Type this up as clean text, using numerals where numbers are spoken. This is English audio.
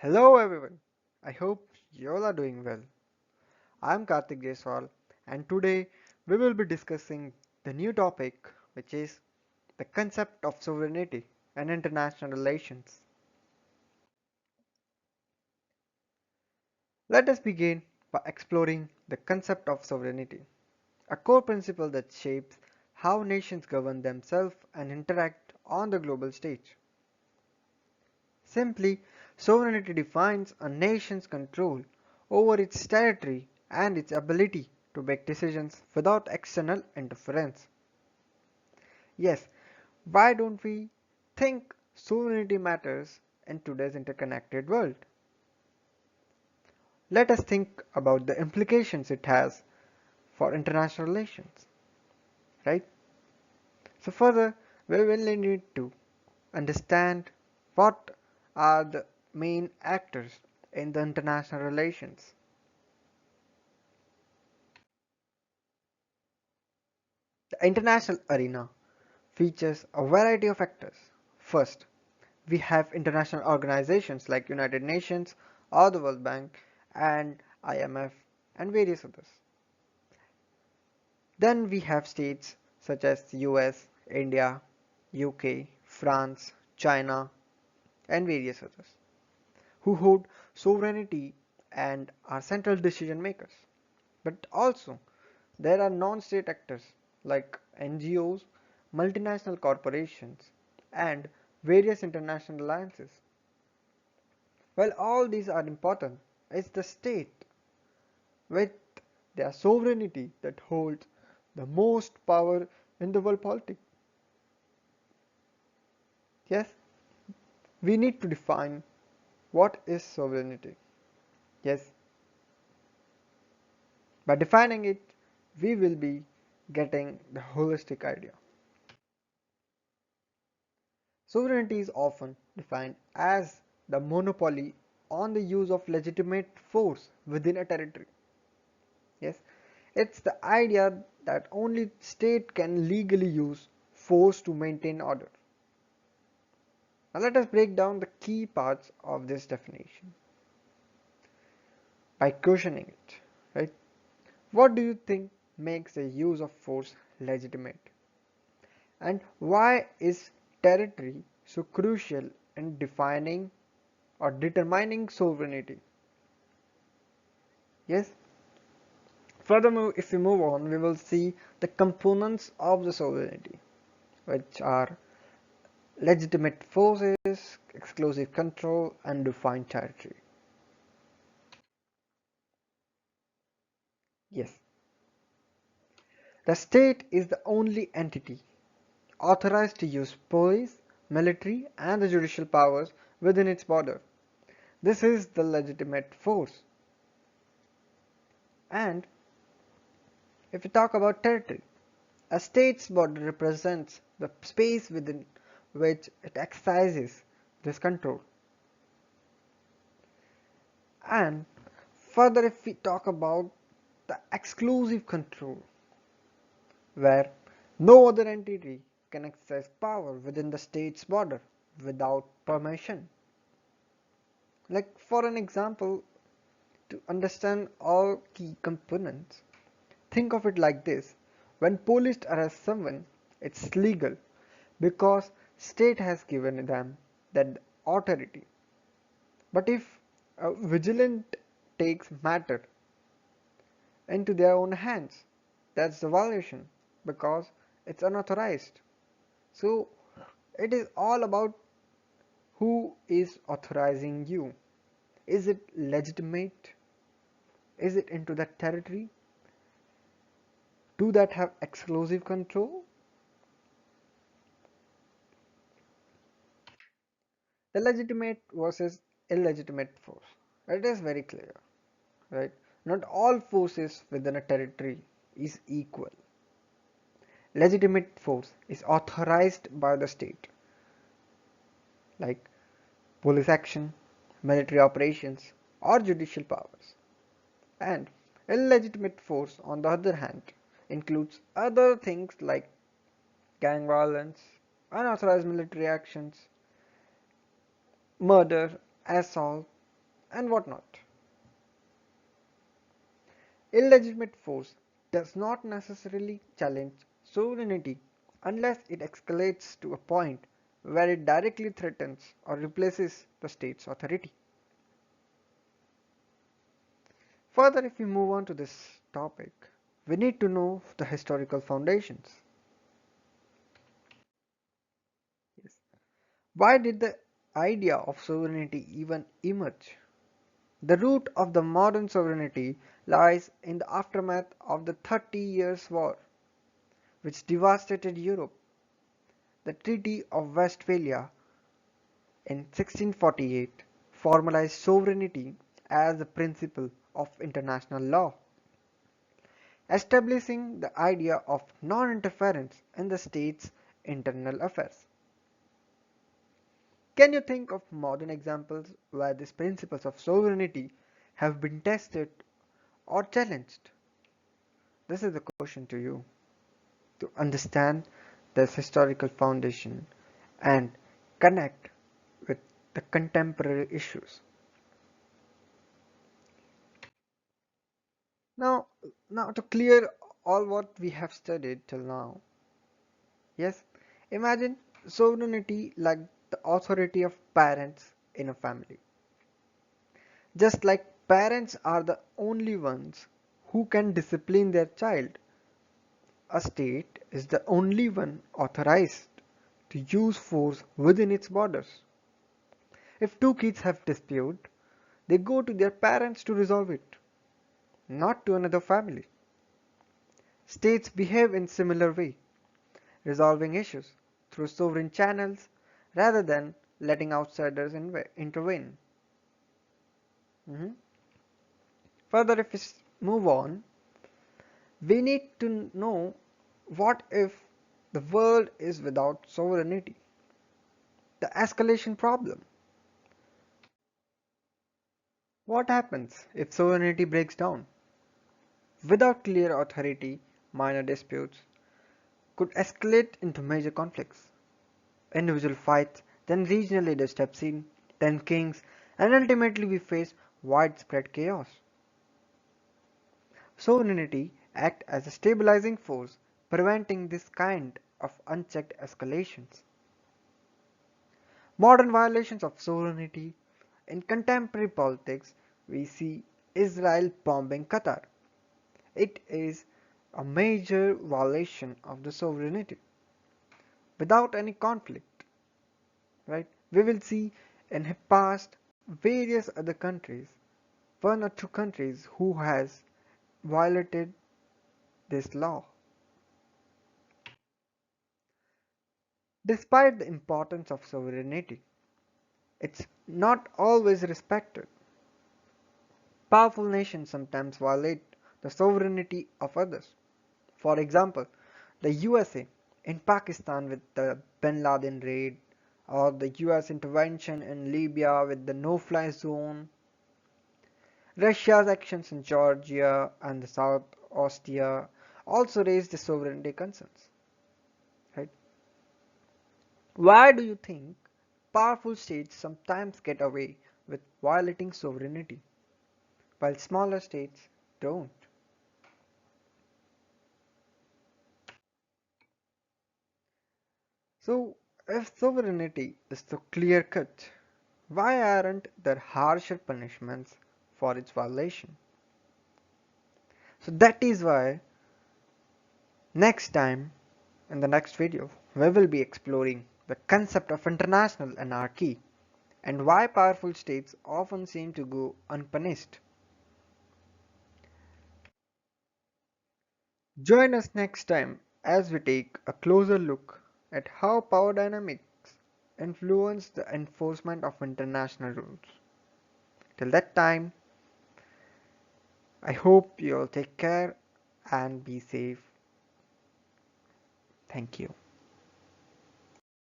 Hello everyone. I hope you all are doing well. I'm Karthik Jaiswal and today we will be discussing the new topic which is the concept of sovereignty and international relations. Let us begin by exploring the concept of sovereignty, a core principle that shapes how nations govern themselves and interact on the global stage. Simply, sovereignty defines a nation's control over its territory and its ability to make decisions without external interference. Yes, why don't we think sovereignty matters in today's interconnected world? Let us think about the implications it has for international relations, right? So further, we will need to understand what are the main actors in the international relations. The international arena features a variety of actors. First, we have international organizations like United Nations or the World Bank and IMF and various others. Then we have states such as the US, India, UK, France, China and various others who hold sovereignty and are central decision makers. But also there are non-state actors like NGOs, multinational corporations, and various international alliances. While all these are important, it's the state with their sovereignty that holds the most power in the world politics. Yes, we need to define what is sovereignty. Yes, by defining it, we will be getting the holistic idea. Sovereignty is often defined as the monopoly on the use of legitimate force within a territory. Yes, it's the idea that only state can legally use force to maintain order. Now let us break down the key parts of this definition by questioning it. Right? What do you think makes the use of force legitimate? And why is territory so crucial in defining or determining sovereignty? Yes. Furthermore, if we move on, we will see the components of the sovereignty, which are legitimate forces, exclusive control, and defined territory. Yes, the state is the only entity authorized to use police, military, and the judicial powers within its border. This is the legitimate force. And if we talk about territory, a state's border represents the space within which it exercises this control. And further, if we talk about the exclusive control, where no other entity can exercise power within the state's border without permission. Like for an example, to understand all key components, think of it like this. When police arrest someone, it's legal because state has given them that authority. But if a vigilant takes matter into their own hands, that's the violation because it's unauthorized. So it is all about who is authorizing you. Is it legitimate? Is it into that territory? Do that have exclusive control? The legitimate versus illegitimate force. It is very clear, right? Not all forces within a territory is equal. Legitimate force is authorized by the state, like police action, military operations, or judicial powers. And illegitimate force, on the other hand, includes other things like gang violence, unauthorized military actions, murder, assault, and what not. Illegitimate force does not necessarily challenge sovereignty unless it escalates to a point where it directly threatens or replaces the state's authority. Further, if we move on to this topic, we need to know the historical foundations. Yes. Why did the idea of sovereignty even emerge? The root of the modern sovereignty lies in the aftermath of the 30 Years' War, which devastated Europe. The Treaty of Westphalia in 1648 formalized sovereignty as a principle of international law, establishing the idea of non-interference in the state's internal affairs. Can you think of modern examples where these principles of sovereignty have been tested or challenged? This is the question to you to understand this historical foundation and connect with the contemporary issues. Now, now to clear all what we have studied till now, yes, imagine sovereignty like the authority of parents in a family. Just like parents are the only ones who can discipline their child, a state is the only one authorized to use force within its borders. If two kids have dispute, they go to their parents to resolve it, not to another family. States behave in similar way, resolving issues through sovereign channels rather than letting outsiders intervene. Mhm. Further, if we move on, we need to know what if the world is without sovereignty? The escalation problem. What happens if sovereignty breaks down? Without clear authority, minor disputes could escalate into major conflicts. Individual fights, then regional leaders step in, then kings, and ultimately we face widespread chaos. Sovereignty acts as a stabilizing force, preventing this kind of unchecked escalations. Modern violations of sovereignty. In contemporary politics, we see Israel bombing Qatar. It is a major violation of the sovereignty without any conflict, right? We will see in the past various other countries, one or two countries who has violated this law. Despite the importance of sovereignty, it's not always respected. Powerful nations sometimes violate the sovereignty of others. For example, the USA in Pakistan with the Bin Laden raid, or the US intervention in Libya with the no-fly zone, Russia's actions in Georgia and the South Ossetia also raised the sovereignty concerns. Right? Why do you think powerful states sometimes get away with violating sovereignty, while smaller states don't? So, if sovereignty is so clear cut, why aren't there harsher punishments for its violation? So, that is why next time in the next video we will be exploring the concept of international anarchy and why powerful states often seem to go unpunished. Join us next time as we take a closer look at how power dynamics influence the enforcement of international rules. Till that time, I hope you all take care and be safe. Thank you.